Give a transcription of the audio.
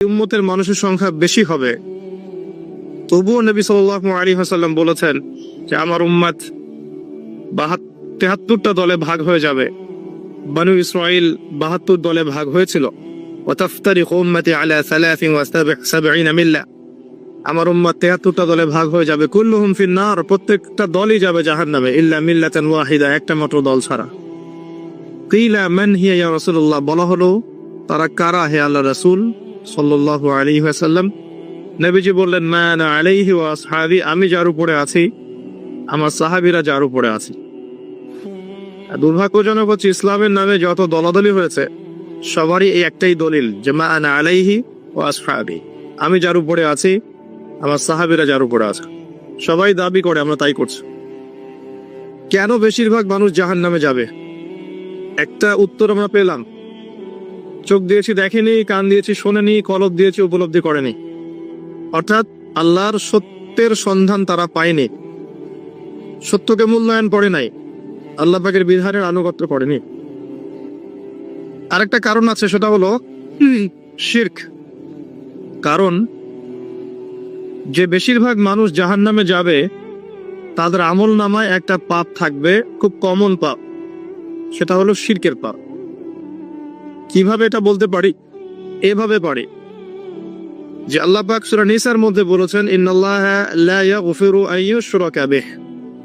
উম্মতের মানুষের সংখ্যা বেশি হবে, তবুও নবী সাল্লাল্লাহু আলাইহি ওয়াসাল্লাম বলেছেন যে আমার উম্মত 73টা দলে ভাগ হয়ে যাবে। বনু ইসরাইল 72 দলে ভাগ হয়েছিল। ওয়াতাফতারিকু উম্মতি আলা 73 মিল্লা, আমার উম্মত 73টা দলে ভাগ হয়ে যাবে। কুল্লুহুম ফিন্নার, প্রত্যেকটা দলই যাবে জাহান্নামে, ইল্লা মিল্লাতান ওয়াহিদা, একটা মাত্র দল ছাড়া। কিলা মান হিয়া ইয়া রাসূলুল্লাহ, বলা হলো তারা কারা হে আল্লাহর রাসূল সাল্লাল্লাহু আলাইহি ওয়াসাল্লাম? নবীজি বললেন মা আনা আলাইহি ওয়া আসহাবি, আমি যার উপরে আছি, আমার সাহাবীরা যার উপরে আছে। দুর্ভাগ্যজনক হচ্ছে ইসলামের নামে যত দলাদলি হয়েছে সবারই এই একটাই দলিল যে মা আনা আলাইহি ওয়া আসহাবি, আমি যার উপরে আছি, আমার সাহাবীরা যার উপরে আছে। সবাই দাবি করে আমরা তাই করছি। কেন বেশিরভাগ মানুষ জাহান্নামে যাবে? একটা উত্তর আমরা পেলাম, চোখ দিয়েছি দেখেনি, কান দিয়েছি শোনেনি, কলব দিয়েছি উপলব্ধি করেনি। অর্থাৎ আল্লাহর সত্যের সন্ধান তারা পায়নি, সত্যকে মূল্যায়ন করে নাই, আল্লাহ পাকের বিধানের আনুগত্য করেনি। আরেকটা কারণ আছে, সেটা হলো শিরক। কারণ যে বেশিরভাগ মানুষ জাহান্নামে যাবে তাদের আমল নামায় একটা পাপ থাকবে, খুব কমন পাপ, সেটা হলো শিরকের পাপ। কিভাবে এটা বলতে পারি? এভাবে পারি যে আল্লাহ পাক সূরা নিসার মধ্যে বলেছেন ইন্নাল্লাহা লা ইয়াগফিরু আন ইউশরাকা বিহি,